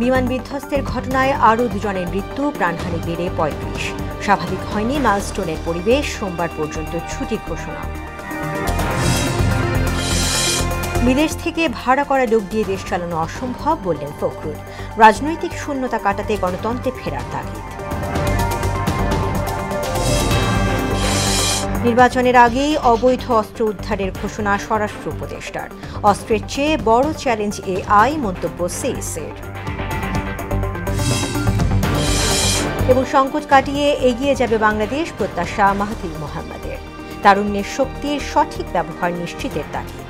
বিমান বিধ্বস্তের ঘটনায় আরও দুজনের মৃত্যু, প্রাণহানি বেড়ে ৩৫। স্বাভাবিক হয়নি মাইলস্টোনের পরিবেশ, সোমবার পর্যন্ত ছুটি ঘোষণা। বিদেশ থেকে ভাড়া করা লোক দিয়ে দেশ চালানো অসম্ভব বললেন ফখরুল। রাজনৈতিক শূন্যতা কাটাতে গণতন্ত্রে ফেরার তাগিদ। নির্বাচনের আগেই অবৈধ অস্ত্র উদ্ধারের ঘোষণা স্বরাষ্ট্র উপদেষ্টার। অস্ত্রের চেয়ে বড় চ্যালেঞ্জ এআই, মন্তব্য সিএসের। এবং সংকট কাটিয়ে এগিয়ে যাবে বাংলাদেশ, প্রত্যাশা মাহাথির মোহাম্মদের। তারুণ্যের শক্তির সঠিক ব্যবহার নিশ্চিতের তাগিদ।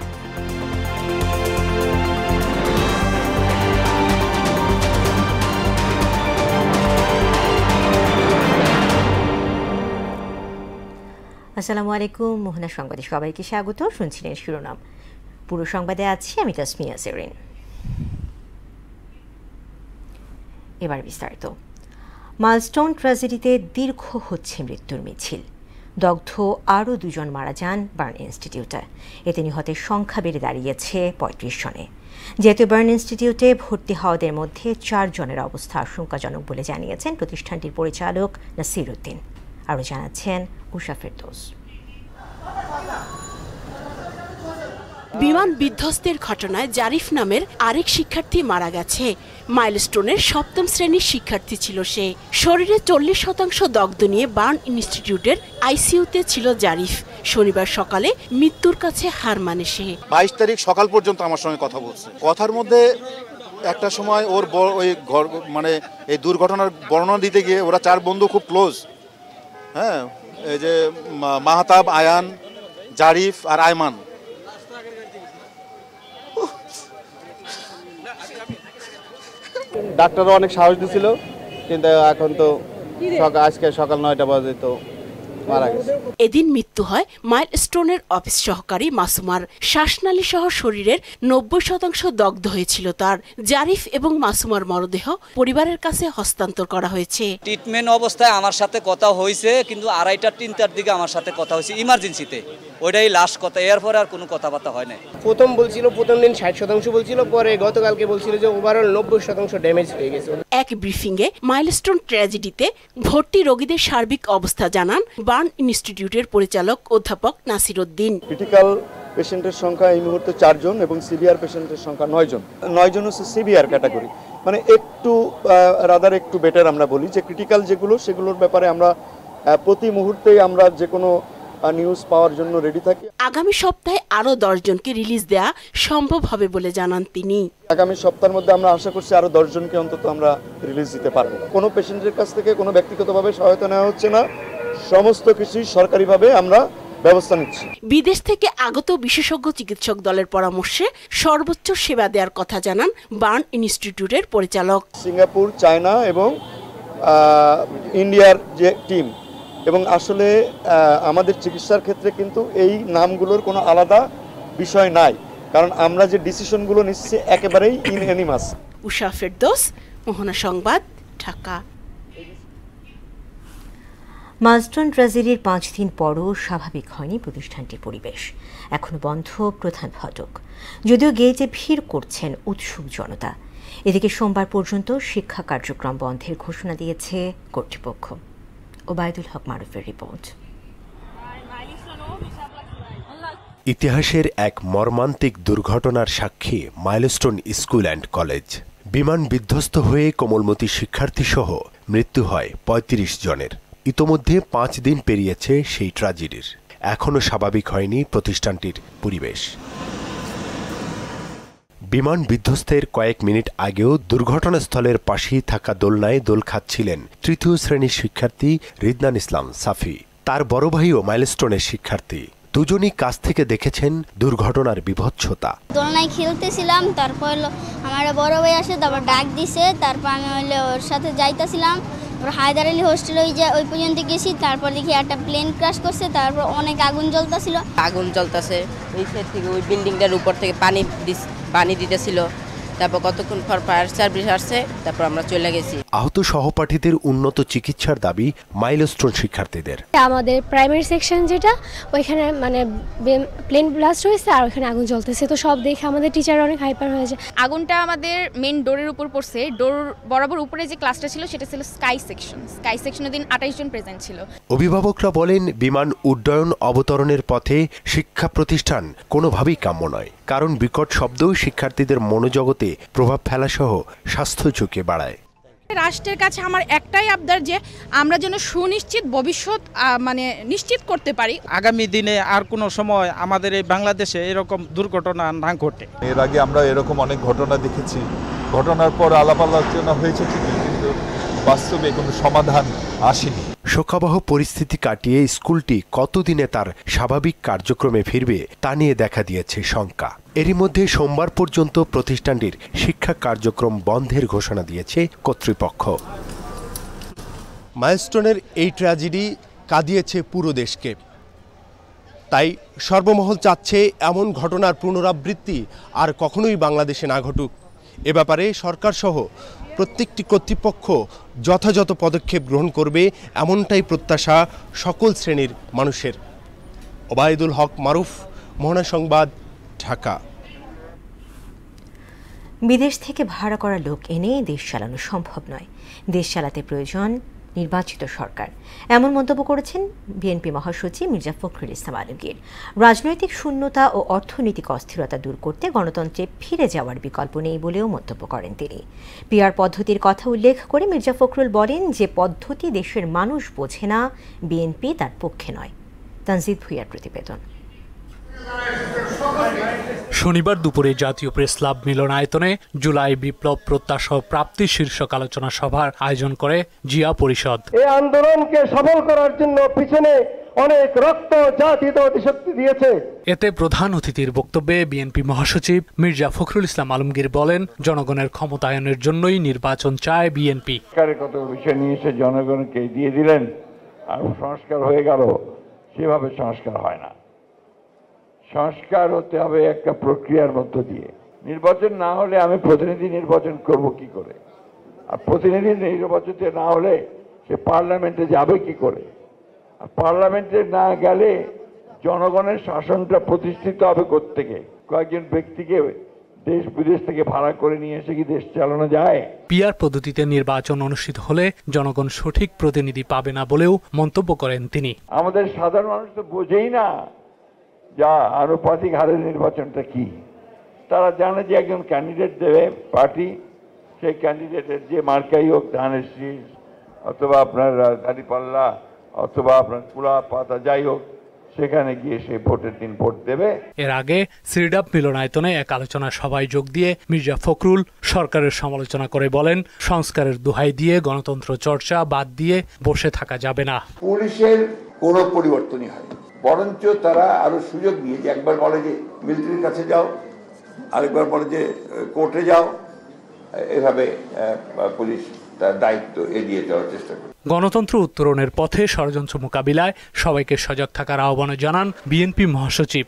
আসসালামু আলাইকুম, মোহনা সংবাদে সবাইকে স্বাগত। শুনছিলেন শিরোনাম, পুরো সংবাদে আছি আমি তাসমিয়া জেরিন। এবার বিস্তারিত। মাইলস্টোন ট্র্যাজেডিতে দীর্ঘ হচ্ছে মৃত্যুর মিছিল। দগ্ধ আরও দুজন মারা যান বার্ন ইনস্টিটিউটে। এতে নিহতের সংখ্যা বেড়ে দাঁড়িয়েছে ৩৫ জনে। যেহেতু বার্ন ইনস্টিটিউটে ভর্তি হওয়াদের মধ্যে ৪ জনের অবস্থা আশঙ্কাজনক বলে জানিয়েছেন প্রতিষ্ঠানটির পরিচালক নাসির উদ্দিন। আরও জানাচ্ছেন উষা ফেরদৌস। বিমান বিধ্বস্তের ঘটনায় জারিফ নামের আরেক শিক্ষার্থী মারা গেছে। মাইলস্টোনের ৭ম শ্রেণীর শিক্ষার্থী ছিল সে। শরীরে ৪০% দগ্ধ নিয়ে বার্ন ইনস্টিটিউটের আইসিইউতে ছিল জারিফ। শনিবার সকালে মৃত্যুর কাছে হার মানে সে। ২২ তারিখ সকাল পর্যন্ত আমার সঙ্গে কথা বলছে। কথার মধ্যে একটা সময় ওর ওই মানে এই দুর্ঘটনার বর্ণনা দিতে গিয়ে ওরা 4 বন্ধু খুব ক্লোজ, হ্যাঁ, এই যে মাহতাব, আয়ান, জারিফ আর আয়মান। ডাক্তাররা অনেক সাহস দিছিল, কিন্তু এখন তো আজকে সকাল ৯টা বাজে তো মারা গেছে। এদিন মৃত্যু হয় মাইলস্টোনের অফিস সহকারী মাসুমার। শ্বাসনালী সহ শরীরের ৯০% দগ্ধ হয়েছিল তার। জারিফ এবং মাসুমার মরদেহ পরিবারের কাছে হস্তান্তর করা হয়েছে। ট্রিটমেন্ট অবস্থায় আমার সাথে কথা হয়েছে, কিন্তু ২:৩০-৩টার দিকে আমার সাথে কথা হয়েছে ইমার্জেন্সিতে। ওইটাই লাস্ট কথা, এরপরে আর কোনো কথাবার্তা হয় না। প্রথম বলছিল, প্রথম দিন ৬০% বলছিল, পরে গতকালকে বলছিল যে ওভারঅল ৯০% ড্যামেজ হয়ে গেছে। এক ব্রিফিংয়ে মাইলস্টোন ট্র্যাজেডিতে ভর্তি রোগীদের সার্বিক অবস্থা জানান বার্ন ইনস্টিটিউটের পরিচালক অধ্যাপক নাসির উদ্দিন। ক্রিটিক্যাল পেশেন্টের সংখ্যা এই মুহূর্তে 4 জন এবং সিভিয়ার পেশেন্টের সংখ্যা 9 জন। 9 জন হচ্ছে সিভিয়ার ক্যাটাগরি, মানে একটু রাদার একটু বেটার। আমরা বলি যে ক্রিটিক্যাল যেগুলো, সেগুলোর ব্যাপারে আমরা প্রতি মুহূর্তেই আমরা যে কোনো নিউজ পাওয়ার জন্য রেডি থাকি। আগামী সপ্তাহে আরও 10 জনকে রিলিজ দেয়া সম্ভব হবে বলে জানান তিনি। আগামী সপ্তাহের মধ্যে আমরা আশা করছি আরও 10 জনকে অন্তত আমরা রিলিজ দিতে পারবো। কোনো পেশেন্টের কাছ থেকে কোনো ব্যক্তিগতভাবে সহায়তা নেওয়া হচ্ছে না, সমস্ত কিছুই সরকারিভাবে আমরা ব্যবস্থা নিচ্ছি। বিদেশ থেকে আগত বিশেষজ্ঞ চিকিৎসক দলের পরামর্শে সর্বোচ্চ সেবা দেওয়ার কথা জানান বার্ন ইনস্টিটিউটের পরিচালক। সিঙ্গাপুর, চায়না এবং ইন্ডিয়ার যে টিম, এবং আসলে আমাদের চিকিৎসার ক্ষেত্রে কিন্তু এই নামগুলোর কোনো আলাদা বিষয় নাই, কারণ আমরা যে ডিসিশনগুলো নিচ্ছি একেবারেই ইনএনিমাস। উষা ফেরদৌস, মোহনা সংবাদ, ঢাকা। মাইলস্টোন ট্র্যাজেডির 5 দিন পরও স্বাভাবিক হয়নি প্রতিষ্ঠানটির পরিবেশ। এখনো বন্ধ প্রধান ফটক, যদিও গেটে ভিড় করছেন উৎসুক জনতা। এদিকে সোমবার পর্যন্ত শিক্ষা কার্যক্রম বন্ধের ঘোষণা দিয়েছে কর্তৃপক্ষ। ওবায়দুল হক মারুফের রিপোর্ট। ইতিহাসের এক মর্মান্তিক দুর্ঘটনার সাক্ষী মাইলস্টোন স্কুল অ্যান্ড কলেজ। বিমান বিধ্বস্ত হয়ে কোমলমতি শিক্ষার্থী সহ মৃত্যু হয় ৩৫ জনের। ইতোমধ্যে 5 দিন পেরিয়েছে সেই ট্র্যাজেডির। এখনও স্বাভাবিক হয়নি প্রতিষ্ঠানটির পরিবেশ। বিমান বিধ্বস্তের কয়েক মিনিট আগেও দুর্ঘটনাস্থলের পাশেই থাকা দোলনায় দোল খাচ্ছিলেন 3য় শ্রেণীর শিক্ষার্থী রিদনান ইসলাম সাফি। তার বড় ভাইও মাইলস্টোনের শিক্ষার্থী। দুজনই কাছ থেকে দেখেছেন দুর্ঘটনার বিভৎসতা। দোলনায় খেলতেছিলাম, তারপর আমার বড় ভাই আসে, তারপর ডাক দিছে, তারপর আমি ওর সাথে যাইতেছিলাম। হায়দার আলী হোস্টেল ওই পর্যন্ত গেছি, তারপর দেখি একটা প্লেন ক্র্যাশ করছে, তারপর অনেক আগুন জ্বলতেছিল। আগুন জ্বলতেছে ওই সাইড থেকে, ওই বিল্ডিংটার উপর থেকে পানি দিতেছিল। তারপর কতক্ষণ পর ফায়ার সার্ভিস আসছে, তারপর আমরা চলে গেছি। আহত সহপাঠীদের উন্নত চিকিৎসার দাবি মাইলস্টোন শিক্ষার্থীদের। আমাদের প্রাইমারি সেকশন যেটা ওইখানে মানে প্লেন ব্লাস্ট হয়েছে আর ওইখানে আগুন জ্বলতেছে, তো সব দেখে আমাদের টিচার অনেক হাইপার হয়েছে। আগুনটা আমাদের মেন ডোরের উপর পড়ছে, ডোর বরাবর উপরে যে ক্লাসটা ছিল সেটা ছিল স্কাই সেকশনের দিন 28 জন প্রেজেন্ট ছিল। অভিভাবকরা বলেন বিমান উড্ডয়ন অবতরণের পথে শিক্ষা প্রতিষ্ঠান কোনোভাবেই কাম্য নয়, কারণ বিকট শব্দ শিক্ষার্থীদের মনোজগতে প্রভাব ফেলাসহ স্বাস্থ্য ঝুঁকি বাড়ায়। রাষ্ট্রের কাছে আমার একটাই আবদার যে আমরা যেন সুনিশ্চিত ভবিষ্যৎ মানে নিশ্চিত করতে পারি। আগামী দিনে আর কোনো সময় আমাদের এই বাংলাদেশে এরকম দুর্ঘটনা না ঘটে। এর আগে আমরা এরকম অনেক ঘটনা দেখেছি, ঘটনার পর আলাপ আলোচনা হয়েছে ঠিকই, কিন্তু বাস্তবে কোনো সমাধান আসেনি। শোকাবহ পরিস্থিতি কাটিয়ে স্কুলটি কতদিনে তার স্বাভাবিক কার্যক্রমে ফিরবে তা নিয়ে দেখা দিয়েছে শঙ্কা। এরই মধ্যে সোমবার পর্যন্ত প্রতিষ্ঠানটির শিক্ষা কার্যক্রম বন্ধের ঘোষণা দিয়েছে কর্তৃপক্ষ। মাইলস্টোনের এই ট্র্যাজেডি কাঁদিয়েছে পুরো দেশকে, তাই সর্বমহল চাচ্ছে এমন ঘটনার পুনরাবৃত্তি আর কখনোই বাংলাদেশে না ঘটুক। এ ব্যাপারে সরকারসহ প্রত্যেকটি কর্তৃপক্ষ যথাযথ পদক্ষেপ গ্রহণ করবে, এমনটাই প্রত্যাশা সকল শ্রেণীর মানুষের। ওবায়দুল হক মারুফ, মোহনা সংবাদ, ঢাকা। বিদেশ থেকে ভাড়া করা লোক এনে দেশ চালানো সম্ভব নয়, দেশ চালাতে প্রয়োজন নির্বাচিত সরকার, এমন মন্তব্য করেছেন বিএনপি মহাসচিব মির্জা ফখরুল ইসলাম আলমগীর। রাজনৈতিক শূন্যতা ও অর্থনৈতিক অস্থিরতা দূর করতে গণতন্ত্রে ফিরে যাওয়ার বিকল্প নেই বলেও মন্তব্য করেন তিনি। পিআর পদ্ধতির কথা উল্লেখ করে মির্জা ফখরুল বলেন, যে পদ্ধতি দেশের মানুষ বোঝে না, বিএনপি তার পক্ষে নয়। তানজিদ ভুঁইয়ার প্রতিবেদন। শনিবার দুপুরে জাতীয় প্রেস ক্লাব মিলনায়তনে জুলাই বিপ্লব প্রত্যাশা প্রাপ্তি শীর্ষক আলোচনা সভার আয়োজন করে জিয়া পরিষদ। এই আন্দোলনকে সফল করার জন্য পিছনে অনেক রক্ত জাতিত শক্তি দিয়েছে। এতে প্রধান অতিথির বক্তব্যে বিএনপি মহাসচিব মির্জা ফখরুল ইসলাম আলমগীর বলেন, জনগণের ক্ষমতায়নের জন্যই নির্বাচন চায় বিএনপি। কত বিষয় নিয়ে এসে জনগণকে দিয়ে দিলেন আর সংস্কার হয়ে গেল, সেভাবে সংস্কার হয় না। সংস্কার হতে হবে একটা প্রক্রিয়ার মধ্য দিয়ে। নির্বাচন না হলে আমি প্রতিনিধি নির্বাচন করব কি করে, আর প্রতিনিধি নির্বাচিত না হলে সে পার্লামেন্টে যাবে কি করে, আর পার্লামেন্টে না গেলে জনগণের শাসনটা প্রতিষ্ঠিত হবে কোত্থেকে? কয়েকজন ব্যক্তিকে দেশ বিদেশ থেকে ভাড়া করে নিয়ে এসে কি দেশ চালানো যায়? পিআর পদ্ধতিতে নির্বাচন অনুষ্ঠিত হলে জনগণ সঠিক প্রতিনিধি পাবে না বলেও মন্তব্য করেন তিনি। আমাদের সাধারণ মানুষ তো বোঝেই না যা আনুপাতিক হারের নির্বাচনটা কি। তারা জানে যে একজন ক্যান্ডিডেট দেবে পার্টি, সেই ক্যান্ডিডেটের যে মার্কাই হোক, ধানের শীষ অথবা আপনার দাঁড়িপাল্লা অথবা আপনার কুলা পাতা যাই হোক, সেখানে গিয়ে সেই ভোটের দিন ভোট দেবে। এর আগে সিরডাপ মিলনায়তনে এক আলোচনা সভায় যোগ দিয়ে মির্জা ফখরুল সরকারের সমালোচনা করে বলেন, সংস্কারের দোহাই দিয়ে গণতন্ত্র চর্চা বাদ দিয়ে বসে থাকা যাবে না। পুলিশের কোনো পরিবর্তনই হয়নি, বরঞ্চ তারা আরো সুযোগ দিয়ে, যে একবার বলে যে মিলিটারির কাছে যাও, আরেকবার বলে যে কোর্টে যাও, এভাবে পুলিশ তার দায়িত্ব এড়িয়ে যাওয়ার চেষ্টা করে। গণতন্ত্র উত্তরণের পথে ষড়যন্ত্র মোকাবিলায় সবাইকে সজাগ থাকার আহ্বান জানান বিএনপি মহাসচিব।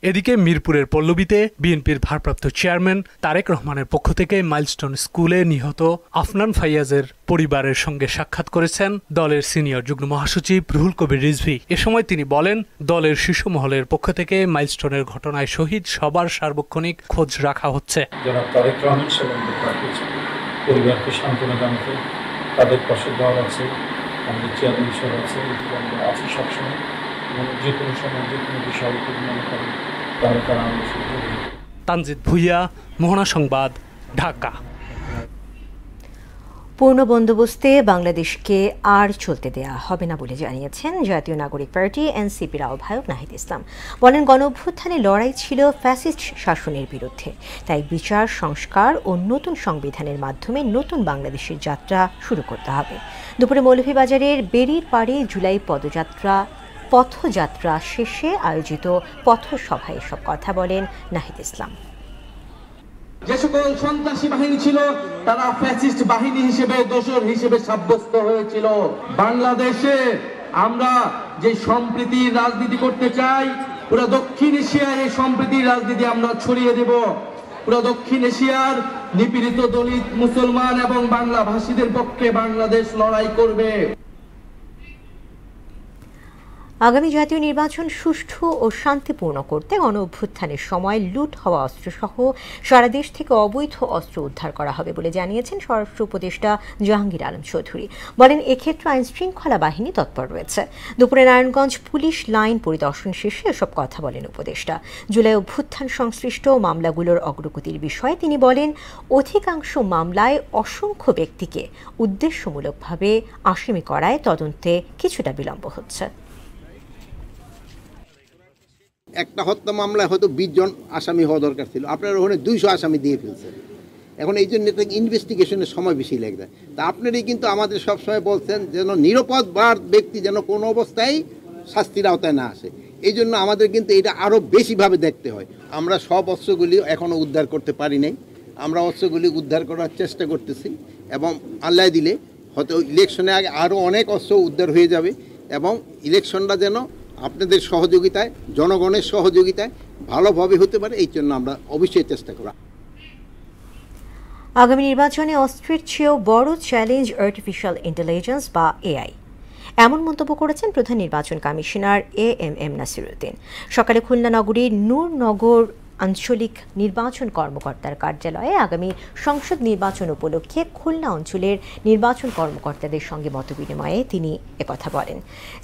এদিকে মিরপুরের পল্লবীতে বিএনপির ভারপ্রাপ্ত চেয়ারম্যান তারেক রহমানের পক্ষ থেকে মাইলস্টোন স্কুলে নিহত আফনান ফাইয়াজের পরিবারের সঙ্গে সাক্ষাৎ করেছেন দলের সিনিয়র যুগ্ম মহাসচিব রুহুল কবির রিজভী। এ সময় তিনি বলেন, দলের শীর্ষ মহলের পক্ষ থেকে মাইলস্টোনের ঘটনায় শহীদ সবার সার্বক্ষণিক খোঁজ রাখা হচ্ছে। যারা তারেক রহমান পরিবারকে সান্ত্বনা জানাতে তাদের পাশে দল আছে, আমাদের চেয়ারম্যান সাহেব আছে, আমরা আছি সবসময়, এবং যে কোনো সময় যে কোনো বিষয় মনে করেন তারা আমাদের সাথে। তানজিদ ভুঁইয়া, মোহনা সংবাদ, ঢাকা। পূর্ণ বন্দোবস্তে বাংলাদেশকে আর চলতে দেয়া হবে না বলে জানিয়েছেন জাতীয় নাগরিক পার্টি এনসিপির আহ্বায়ক নাহিদ ইসলাম। বলেন, গণঅভ্যুত্থানে লড়াই ছিল ফ্যাসিস্ট শাসনের বিরুদ্ধে, তাই বিচার, সংস্কার ও নতুন সংবিধানের মাধ্যমে নতুন বাংলাদেশের যাত্রা শুরু করতে হবে। দুপুরে মৌলভীবাজারের বেরির পাড়ে জুলাই পথযাত্রা শেষে আয়োজিত পথসভায় এসব কথা বলেন নাহিদ ইসলাম। যে সকল সন্ত্রাসী বাহিনী ছিল তারা ফ্যাসিস্ট বাহিনী হিসেবে, দোসর হিসেবে সাব্যস্ত হয়েছিল। বাংলাদেশে আমরা যে সম্প্রীতির রাজনীতি করতে চাই, পুরো দক্ষিণ এশিয়ায় এই সম্প্রীতির রাজনীতি আমরা ছড়িয়ে দেব। পুরো দক্ষিণ এশিয়ার নিপীড়িত দলিত মুসলমান এবং বাংলা ভাষীদের পক্ষে বাংলাদেশ লড়াই করবে। আগামী জাতীয় নির্বাচন সুষ্ঠু ও শান্তিপূর্ণ করতে গণ অভ্যুত্থানের সময় লুট হওয়া অস্ত্রসহ সারা দেশ থেকে অবৈধ অস্ত্র উদ্ধার করা হবে বলে জানিয়েছেন স্বরাষ্ট্র উপদেষ্টা জাহাঙ্গীর আলম চৌধুরী। বলেন, এক্ষেত্রে আইন শৃঙ্খলা বাহিনী তৎপর রয়েছে। দুপুরে নারায়ণগঞ্জ পুলিশ লাইন পরিদর্শন শেষে এসব কথা বলেন উপদেষ্টা। জুলাই অভ্যুত্থান সংশ্লিষ্ট মামলাগুলোর অগ্রগতির বিষয়ে তিনি বলেন, অধিকাংশ মামলায় অসংখ্য ব্যক্তিকে উদ্দেশ্যমূলকভাবে আসামি করায় তদন্তে কিছুটা বিলম্ব হচ্ছে। একটা হত্যা মামলায় হয়তো 20 জন আসামি হওয়া দরকার ছিল, আপনার ওখানে 200 আসামি দিয়ে ফেলছেন। এখন এই জন্য ইনভেস্টিগেশনের সময় বেশি লাগবে। তা আপনারই কিন্তু আমাদের সবসময় বলছেন যেন নিরাপদ ব্যক্তি যেন কোনো অবস্থায় শাস্তির আওতায় না আসে। এই জন্য আমাদের কিন্তু এটা আরও বেশিভাবে দেখতে হয়। আমরা সব অস্ত্রগুলি এখনও উদ্ধার করতে পারি নাই, আমরা অস্ত্রগুলি উদ্ধার করার চেষ্টা করতেছি এবং আল্লাহ দিলে হয়তো ইলেকশনের আগে আরও অনেক অস্ত্র উদ্ধার হয়ে যাবে এবং ইলেকশনটা যেন আপনাদের সহযোগিতায়, জনগণের সহযোগিতায় ভালোভাবে হতে পারে, এই জন্য আমরা অবশ্যই চেষ্টা করা। আগামী নির্বাচনে অস্ত্রের চেয়েও বড় চ্যালেঞ্জ আর্টিফিশিয়াল ইন্টেলিজেন্স বা এআই, এমন মন্তব্য করেছেন প্রধান নির্বাচন কমিশনার এএমএম নাসিরউদ্দিন। সকালে খুলনা নগরীর নূরনগর আঞ্চলিক নির্বাচন কর্মকর্তার কার্যালয়ে আগামী সংসদ নির্বাচন উপলক্ষে খুলনা অঞ্চলের নির্বাচন কর্মকর্তাদের সঙ্গে মতবিনিময়ে তিনি একথা বলেন।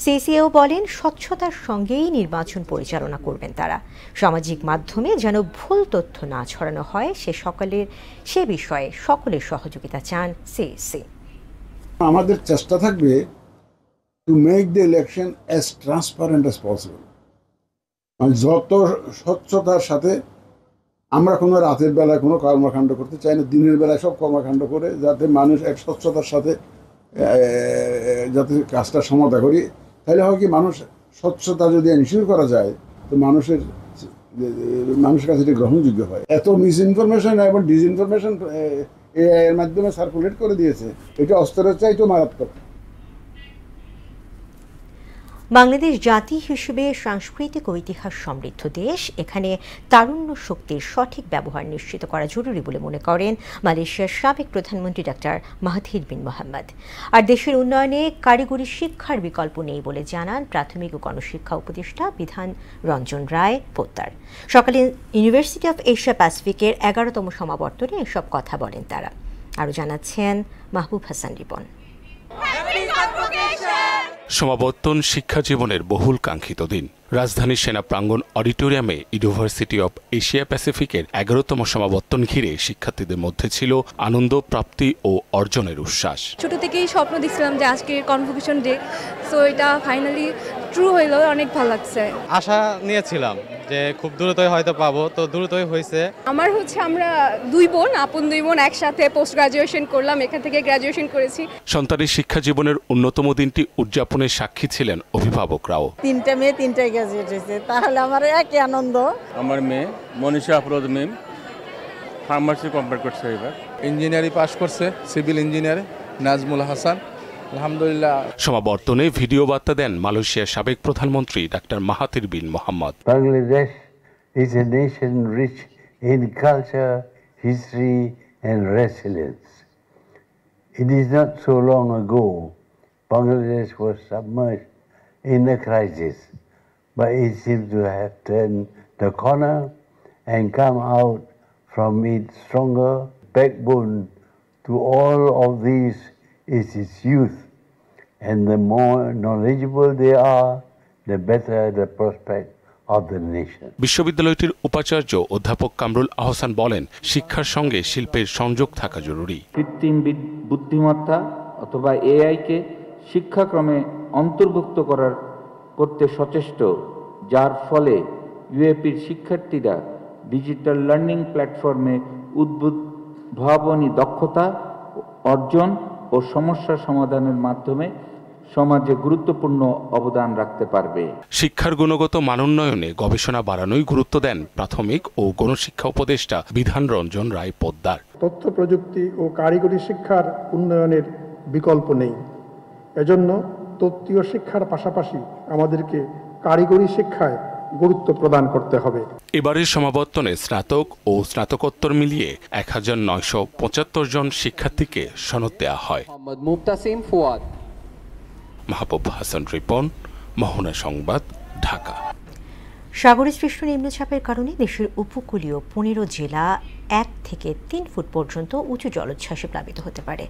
সিসিএও বলেন, স্বচ্ছতার সঙ্গেই নির্বাচন পরিচালনা করবেন তারা। সামাজিক মাধ্যমে যেন ভুল তথ্য না ছড়ানো হয় সে বিষয়ে সকলের সহযোগিতা চান সিএসসি। আমাদের চেষ্টা থাকবে to make the election as transparent as possible. মানে যত স্বচ্ছতার সাথে, আমরা কোনো রাতের বেলায় কোনো কর্মকাণ্ড করতে চাই না, দিনের বেলায় সব কর্মকাণ্ড করে যাতে মানুষ এক স্বচ্ছতার সাথে যাতে কাজটা সমাধা করি। তাহলে হয় কি, মানুষ স্বচ্ছতা যদি এনশিওর করা যায় তো মানুষের কাছে এটা গ্রহণযোগ্য হয়। এত মিস ইনফরমেশন এবং ডিসইনফরমেশন এর মাধ্যমে সার্কুলেট করে দিয়েছে, এটা অস্ত্রের চাইতেও মারাত্মক। বাংলাদেশ জাতি হিসেবে সাংস্কৃতিক ও ইতিহাস সমৃদ্ধ দেশ। এখানে তারুণ্য শক্তির সঠিক ব্যবহার নিশ্চিত করা জরুরি বলে মনে করেন মালয়েশিয়ার সাবেক প্রধানমন্ত্রী ডক্টর মাহাথির বিন মোহাম্মদ। আর দেশের উন্নয়নে কারিগরি শিক্ষার বিকল্প নেই বলে জানান প্রাথমিক ও গণশিক্ষা উপদেষ্টা বিধান রঞ্জন রায় পোদ্দার। সকালে ইউনিভার্সিটি অফ এশিয়া প্যাসিফিকের 11তম সমাবর্তনে এসব কথা বলেন তারা। আরও জানাচ্ছেন মাহবুব হাসান রিপন। সমাবর্তন শিক্ষা জীবনের বহুল কাঙ্ক্ষিত দিন। রাজধানীর সেনা প্রাঙ্গণ অডিটোরিয়ামে ইউনিভার্সিটি অব এশিয়া প্যাসিফিকের 11তম সমাবর্তন ঘিরে শিক্ষার্থীদের মধ্যে ছিল আনন্দ, প্রাপ্তি ও অর্জনের উচ্ছ্বাস। ছোট থেকেই স্বপ্ন দেখছিলাম যে আজকের কনভোকেশন ডে, সো এটা ফাইনালি ট্রু হইল, অনেক ভালো লাগছে। আশা নিয়েছিলাম যে খুব দ্রুতই হয়তো পাবো, তো দ্রুতই হয়েছে। আমার আমরা 2 বোন, আপন 2 বোন একসাথে পোস্ট গ্রাজুয়েশন করলাম, এখান থেকে গ্রাজুয়েশন করেছি। সন্তানের শিক্ষা জীবনের অন্যতম দিনটি উদযাপনের সাক্ষী ছিলেন অভিভাবকরাও। 3টে মেয়ে 3টাই গ্রাজুয়েট হয়েছে, তাহলে আমার একই আনন্দ। আমার মেয়ে মনীষা আফরোজ মিম ফার্মাসি কমপ্লিট করছে, এবার ইঞ্জিনিয়ারিং পাস করছে, সিভিল ইঞ্জিনিয়ার নাজমুল হাসান, আলহামদুলিল্লাহ। সমাবর্তনে ভিডিও বার্তা দেন মালয়েশিয়ার সাবেক প্রধানমন্ত্রী doctor Mahathir bin Mohamad. Bangladesh is a nation rich in culture, history and resilience. It is not so long ago Bangladesh was submerged in a crisis, but it seems to have turned the corner and come out from it stronger. Backbone to all of these is its youth, and the more knowledgeable they are, the better the prospect of the nation. বিশ্ববিদ্যালয়টির উপাচার্য অধ্যাপক কামরুল আহসান বলেন, শিক্ষার সঙ্গে শিল্পের সংযোগ থাকা জরুরি। কৃত্রিম বুদ্ধিমত্তা অথবা এআইকে শিক্ষাক্রমে অন্তর্ভুক্ত করতে সচেষ্ট, যার ফলে ইউএপির শিক্ষার্থীরা ডিজিটাল লার্নিং প্ল্যাটফর্মে উদ্ভাবনী দক্ষতা অর্জন ও সমস্যা সমাধানের মাধ্যমে সমাজে গুরুত্বপূর্ণ অবদান রাখতে পারবে। শিক্ষার গুণগত মানোন্নয়নে গবেষণা বাড়ানোই গুরুত্ব দেন প্রাথমিক ও গণশিক্ষা উপদেষ্টা বিধান রঞ্জন রায় পোদ্দার। তথ্য প্রযুক্তি ও কারিগরি শিক্ষার উন্নয়নের বিকল্প নেই। এজন্য তত্ত্বীয় শিক্ষার পাশাপাশি আমাদেরকে কারিগরি শিক্ষায় গুরুত্ব প্রদান করতে হবে। এবারের সমাবর্তনে স্নাতক ও স্নাতকোত্তর মিলিয়ে 1975 জন শিক্ষার্থীকে সনদ দেওয়া হয়। মাহবুব হাসান রিপন, মোহনা সংবাদ, ঢাকা। সাগরে সৃষ্ট নিম্নচাপের কারণে দেশের উপকূলীয় 15 জেলা 1 থেকে 3 ফুট পর্যন্ত উঁচু জলোচ্ছ্বাসে প্লাবিত হতে পারে।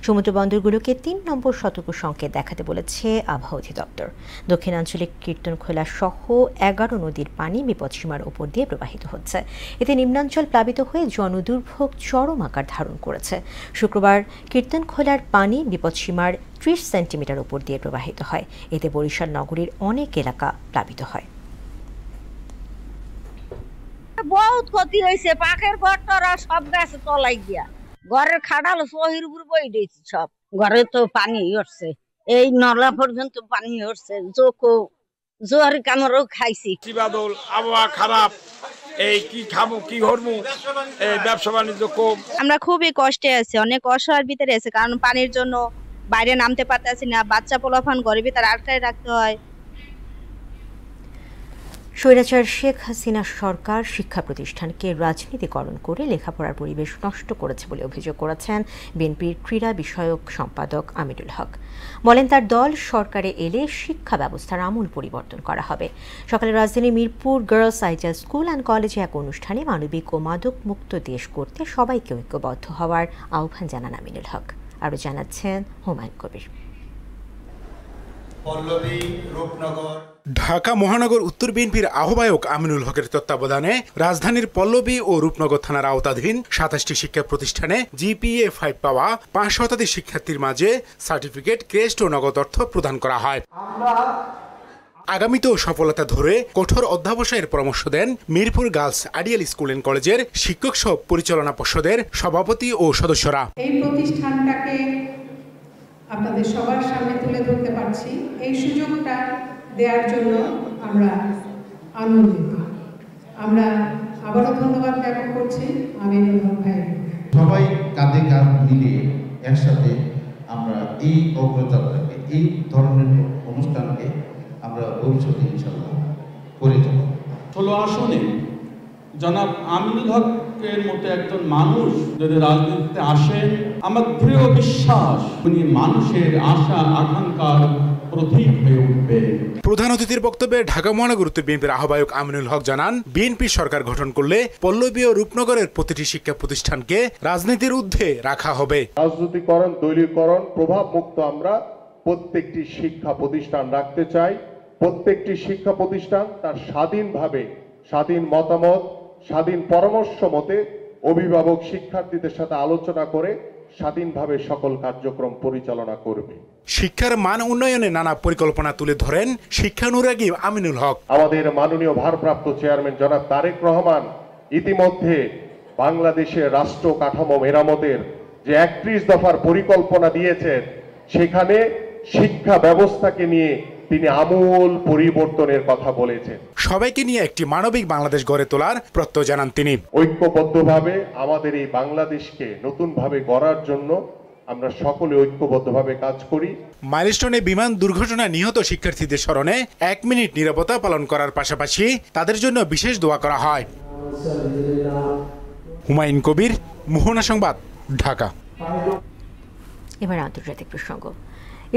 সমুদ্র বন্দরগুলোকে 3 নম্বর সতর্ক সংকেত দেখাতে বলেছে আবহাওয়া অধিদপ্তর। দক্ষিণাঞ্চলে কীর্তনখোলা সহ 11 নদীর পানি বিপদসীমার উপর দিয়ে প্রবাহিত হচ্ছে। এতে নিম্নাঞ্চল প্লাবিত হয়ে জনদুর্ভোগ চরম আকার ধারণ করেছে। শুক্রবার কীর্তনখোলার পানি বিপদসীমার 30 সেন্টিমিটার উপর দিয়ে প্রবাহিত হয়। এতে বরিশাল নগরীর অনেক এলাকা প্লাবিত হয়। বহুত ক্ষতি হয়েছে, পাখের ঘর টরা সব গাছে তলাই গিয়া, ঘরের খাটাল সহির উপর বই দিয়েছি সব, ঘরে তো পানি উঠছে, এই নলা পর্যন্ত পানি উঠছে, জোয়ারি কামড়ও খাইছি। বাদল, আবহাওয়া খারাপ, এই কি খাবো কি করবো, এই ব্যবসা বাণিজ্য কম। আমরা খুবই কষ্টে আছি, অনেক অসহায়ের ভিতরে আছে, কারণ পানির জন্য বাইরে নামতে পারতেছি না, বাচ্চা পোলাপান ঘরের ভিতরে আটকায় রাখতে হয়। স্বৈরাচার শেখ হাসিনা সরকার শিক্ষা প্রতিষ্ঠানকে রাজনীতিকরণ করে লেখাপড়ার পরিবেশ নষ্ট করেছে বলে অভিযোগ করেছেন বিএনপির ক্রীড়া বিষয়ক সম্পাদক আমিনুল হক। বলেন, তার দল সরকারে এলে শিক্ষা ব্যবস্থার আমূল পরিবর্তন করা হবে। সকালে রাজধানীর Mirpur girls ideal school and কলেজে এক অনুষ্ঠানে মানবিক ও মাদক মুক্ত দেশ করতে সবাইকে ঐক্যবদ্ধ হওয়ার আহ্বান জানান আমিনুল হক। আরও জানাচ্ছেন হুমায়ুন কবির। ঢাকা মহানগর উত্তর বিএনপির আহ্বায়ক আমিনুল হকের তত্ত্বাবধানে রাজধানীর পল্লবী ও রূপনগর থানার আওতাধীন 27টি শিক্ষা প্রতিষ্ঠানে GPA 5 পাওয়া 5 শতাধিক শিক্ষার্থীর মাঝে সার্টিফিকেট, ক্রেস্ট ও নগদ অর্থ প্রদান করা হয়। আগামীতেও সফলতা ধরে কঠোর অধ্যাবসায়ের পরামর্শ দেন Mirpur girls ideal school and কলেজের শিক্ষক সহ পরিচালনা পর্ষদের সভাপতি ও সদস্যরা। এই প্রতিষ্ঠানটাকে আপনাদের সবার সামনে তুলে ধরতে পারছি, এই সুযোগটা দেওয়ার জন্য আমরা আনন্দিত। আমরা আবারও ধন্যবাদ জ্ঞাপন করছি আমিনুল হক ভাই। সবাই কাঁধে কাঁধ মিলিয়ে একসাথে আমরা এই অগ্রযাত্রাকে, এই ধরনের অনুষ্ঠানকে আমরা ভবিষ্যতে ইনশাআল্লাহ করে যাব। 16 আসনে জনাব আমিনুল হকের মতো একজন মানুষ যদি রাজনীতিতে আসেন, আমার দৃঢ় বিশ্বাস উনি মানুষের আশা আকাঙ্ক্ষার প্রতীক হয়ে উঠবে। প্রধান অতিথির বক্তব্যে ঢাকা মহানগর উত্তর বিএনপির আহ্বায়ক আমিনুল হক জানান, বিএনপি সরকার গঠন করলে পল্লবী ও রূপনগরের প্রতিটি শিক্ষা প্রতিষ্ঠানকে রাজনীতির ঊর্ধ্বে রাখা হবে। রাজনীতিকরণ, দলীয়করণ, প্রভাব মুক্ত আমরা প্রত্যেকটি শিক্ষা প্রতিষ্ঠান রাখতে চাই। প্রত্যেকটি শিক্ষা প্রতিষ্ঠান তার স্বাধীনভাবে, স্বাধীন মতামত, স্বাধীন পরামর্শ মতে অভিভাবক শিক্ষার্থীদের সাথে আলোচনা করে স্বাধীনভাবে সকল কার্যক্রম পরিচালনা করবে। শিক্ষার মান উন্নয়নে নানা পরিকল্পনা তুলে ধরেন শিক্ষানুরাগী আমিনুল হক। আমাদের মাননীয় ভারপ্রাপ্ত চেয়ারম্যান জনাব তারেক রহমান ইতিমধ্যে বাংলাদেশের রাষ্ট্র কাঠামো মেরামতের যে 31 দফার পরিকল্পনা দিয়েছেন, সেখানে শিক্ষা ব্যবস্থাকে নিয়ে তিনি আমূল পরিবর্তনের কথা বলেছেন। সবাইকে নিয়ে একটি মানবিক বাংলাদেশ গড়ে তোলার প্রত্যয় জানান তিনি। ঐক্যবদ্ধভাবে আমাদের এই বাংলাদেশকে নতুনভাবে গড়ার জন্য আমরা সকলে ঐক্যবদ্ধভাবে কাজ করি। মাইলস্টোনে বিমান দুর্ঘটনায় নিহত শিক্ষার্থীদের স্মরণে 1 মিনিট নীরবতা পালন করার পাশাপাশি তাদের জন্য বিশেষ দোয়া করা হয়। হুমায়ুন কবির, মোহনা সংবাদ, ঢাকা। এবার আন্তর্জাতিক প্রসঙ্গ।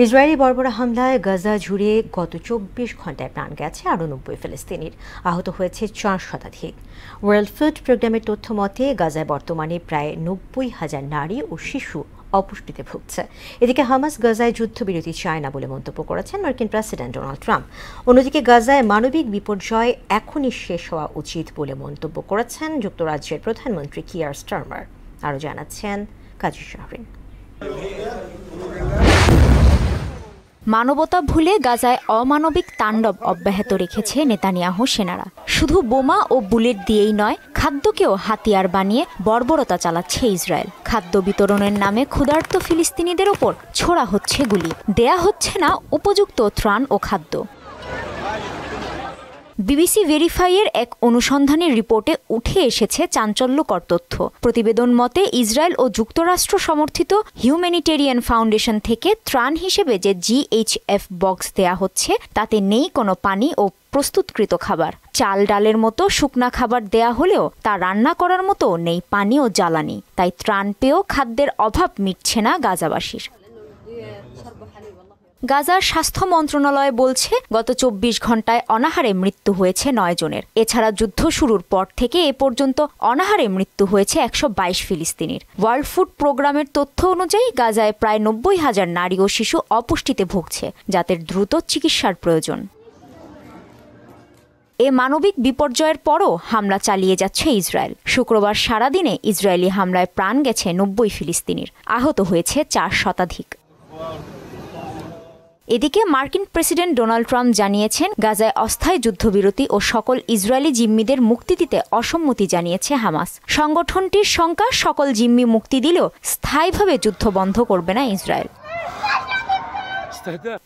ইসরায়েলি বর্বর হামলায় গাজা জুড়ে গত 24 ঘন্টায় প্রাণ গেছে আরও 90 ফিলিস্তিনির, আহত হয়েছে 4 শতাধিক। ওয়ার্ল্ড ফুড প্রোগ্রামের তথ্য মতে গাজায় বর্তমানে প্রায় 90,000 নারী ও শিশু অপুষ্টিতে ভুগছে। এদিকে হামাস গাজায় যুদ্ধবিরতি চায় না বলে মন্তব্য করেছেন মার্কিন প্রেসিডেন্ট ডোনাল্ড ট্রাম্প। অন্যদিকে গাজায় মানবিক বিপর্যয় এখনই শেষ হওয়া উচিত বলে মন্তব্য করেছেন যুক্তরাজ্যের প্রধানমন্ত্রী কিয়ার স্টারমার। আরও জানাচ্ছেন কাজী শাহরিন। মানবতা ভুলে গাজায় অমানবিক তাণ্ডব অব্যাহত রেখেছে নেতানিয়াহু সেনারা। শুধু বোমা ও বুলেট দিয়েই নয়, খাদ্যকেও হাতিয়ার বানিয়ে বর্বরতা চালাচ্ছে ইসরায়েল। খাদ্য বিতরণের নামে ক্ষুধার্ত ফিলিস্তিনিদের ওপর ছোড়া হচ্ছে গুলি, দেয়া হচ্ছে না উপযুক্ত ত্রাণ ও খাদ্য। বিবিসি ভেরিফাইয়ের এক অনুসন্ধানের রিপোর্টে উঠে এসেছে চাঞ্চল্যকর তথ্য। প্রতিবেদন মতে ইসরায়েল ও যুক্তরাষ্ট্র সমর্থিত হিউম্যানিটেরিয়ান ফাউন্ডেশন থেকে ত্রাণ হিসেবে যে GHF বক্স দেয়া হচ্ছে তাতে নেই কোনো পানি ও প্রস্তুতকৃত খাবার। চাল ডালের মতো শুকনা খাবার দেয়া হলেও তা রান্না করার মতো নেই পানি ও জ্বালানি, তাই ত্রাণ পেয়েও খাদ্যের অভাব মিটছে না গাজাবাসীর। গাজার স্বাস্থ্য মন্ত্রণালয় বলছে গত ২৪ ঘণ্টায় অনাহারে মৃত্যু হয়েছে ৯ জনের। এছাড়া যুদ্ধ শুরুর পর থেকে এ পর্যন্ত অনাহারে মৃত্যু হয়েছে ১২২ ফিলিস্তিনির। ওয়ার্ল্ড ফুড প্রোগ্রামের তথ্য অনুযায়ী গাজায় প্রায় ৯০,০০০ নারী ও শিশু অপুষ্টিতে ভুগছে, যাদের দ্রুত চিকিৎসার প্রয়োজন। এ মানবিক বিপর্যয়ের পরও হামলা চালিয়ে যাচ্ছে ইসরায়েল। শুক্রবার সারাদিনে ইসরায়েলি হামলায় প্রাণ গেছে ৯০ ফিলিস্তিনির, আহত হয়েছে ৪ শতাধিক। এদিকে মার্কিন প্রেসিডেন্ট ডোনাল্ড ট্রাম্প জানিয়েছেন গাজায় অস্থায়ী যুদ্ধবিরতি ও সকল ইসরায়েলি জিম্মিদের মুক্তি দিতে অসম্মতি জানিয়েছে হামাস। সংগঠনটির শঙ্কা, সকল জিম্মি মুক্তি দিলেও স্থায়ীভাবে যুদ্ধ বন্ধ করবে না ইসরায়েল।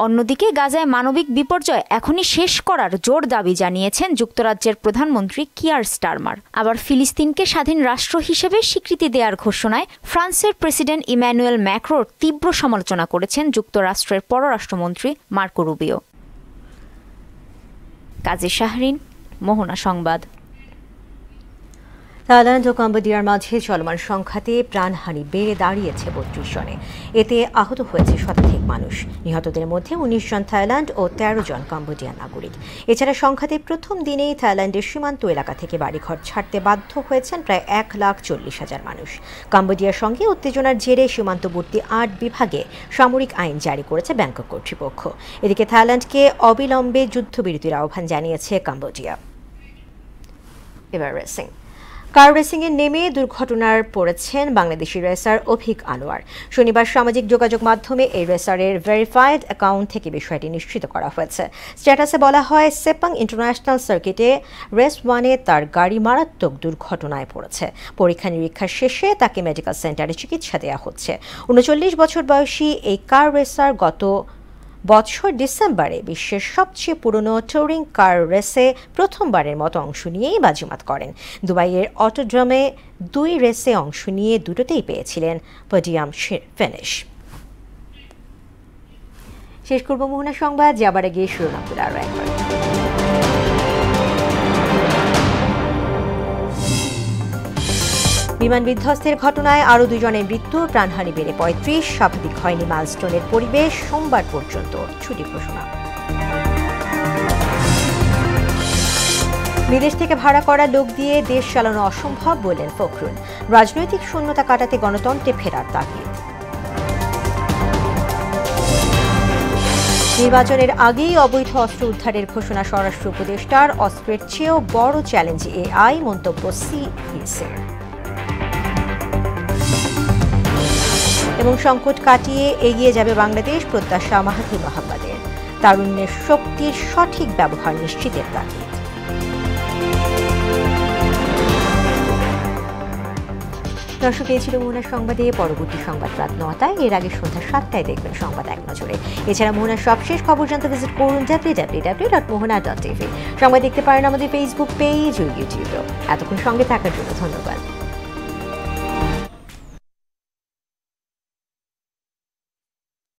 অন্যদিকে গাজায় মানবিক বিপর্যয় এখনই শেষ করার জোর দাবি জানিয়েছেন যুক্তরাজ্যের প্রধানমন্ত্রী কিয়ার স্টারমার। আবার ফিলিস্তিনকে স্বাধীন রাষ্ট্র হিসেবে স্বীকৃতি দেওয়ার ঘোষণায় ফ্রান্সের প্রেসিডেন্ট ইম্যানুয়েল ম্যাক্রোর তীব্র সমালোচনা করেছেন যুক্তরাষ্ট্রের পররাষ্ট্রমন্ত্রী মার্কো রুবিও। কাজী শাহরিন, মোহনা সংবাদ। থাইল্যান্ড ও কম্বোডিয়ার মাঝে চলমান সংঘাতে প্রাণহানি বেড়ে দাঁড়িয়েছে ৩২ জনে। এতে আহত হয়েছে শতাধিক মানুষ। নিহতদের মধ্যে ১৯ জন থাইল্যান্ড ও ১৩ জন কম্বোডিয়ান নাগরিক। এছাড়া সংঘাতের প্রথম দিনেই থাইল্যান্ডের সীমান্ত এলাকা থেকে বাড়িঘর ছাড়তে বাধ্য হয়েছেন প্রায় ১,৪০,০০০ মানুষ। কম্বোডিয়ার সঙ্গে উত্তেজনার জেরে সীমান্তবর্তী ৮ বিভাগে সামরিক আইন জারি করেছে ব্যাংকক কর্তৃপক্ষ। এদিকে থাইল্যান্ডকে অবিলম্বে যুদ্ধবিরতির আহ্বান জানিয়েছে কম্বোডিয়া। এবার রেসিং। কার রেসিংয়ে নেমে দুর্ঘটনার পড়েছেন বাংলাদেশি রেসার অভিক আনোয়ার। শনিবার সামাজিক যোগাযোগ মাধ্যমে এই রেসারের ভেরিফাইড অ্যাকাউন্ট থেকে বিষয়টি নিশ্চিত করা হয়েছে। স্ট্যাটাসে বলা হয়, সেপাং ইন্টারন্যাশনাল সার্কিটে রেস 1-এ তার গাড়ি মারাত্মক দুর্ঘটনায় পড়েছে। পরীক্ষা নিরীক্ষা শেষে তাকে মেডিকেল সেন্টারে চিকিৎসা দেওয়া হচ্ছে। ৩৯ বছর বয়সী এই কার রেসার গত বছর ডিসেম্বরে বিশ্বের সবচেয়ে পুরনো টুরিং কার রেসে প্রথমবারের মতো অংশ নিয়েই বাজিমাত করেন। দুবাইয়ের অটোড্রোমে 2 রেসে অংশ নিয়ে দুটোতেই পেয়েছিলেন পোডিয়াম ফিনিশ। শেষ করব মোহনা সংবাদ, যাবার আগে শিরোনামগুলো আরও একবার। বিমান বিধ্বস্তের ঘটনায় আরও 2 জনের মৃত্যু, প্রাণহানি বেড়ে 35। স্বাভাবিক হয়নি মাইলস্টোনের পরিবেশ, সোমবার পর্যন্ত ছুটি ঘোষণা। বিদেশ থেকে ভাড়া করা লোক দিয়ে দেশ চালানো অসম্ভব বললেন ফখরুল। রাজনৈতিক শূন্যতা কাটাতে গণতন্ত্রে ফেরার তাগিদ। নির্বাচনের আগেই অবৈধ অস্ত্র উদ্ধারের ঘোষণা স্বরাষ্ট্র উপদেষ্টার। অস্ত্রের চেয়েও বড় চ্যালেঞ্জ এআই, মন্তব্য সিইসির। এবং সংকট কাটিয়ে এগিয়ে যাবে বাংলাদেশ, প্রত্যাশা মাহাথির মোহাম্মদের। তারুণ্যের শক্তির সঠিক ব্যবহার নিশ্চিতের তাগিদ। দর্শক, এই ছিল মোহনার সংবাদে। পরবর্তী সংবাদ রাত 9টায়, এর আগে সন্ধ্যা 7টায় দেখবেন সংবাদ এক নজরে। এছাড়া মোহনার সবশেষ খবর জানতে ভিজিট করুন www.mohana.tv। সংবাদ দেখতে পারেন আমাদের ফেসবুক পেজ ও ইউটিউবেও। এতক্ষণ সঙ্গে থাকার জন্য ধন্যবাদ।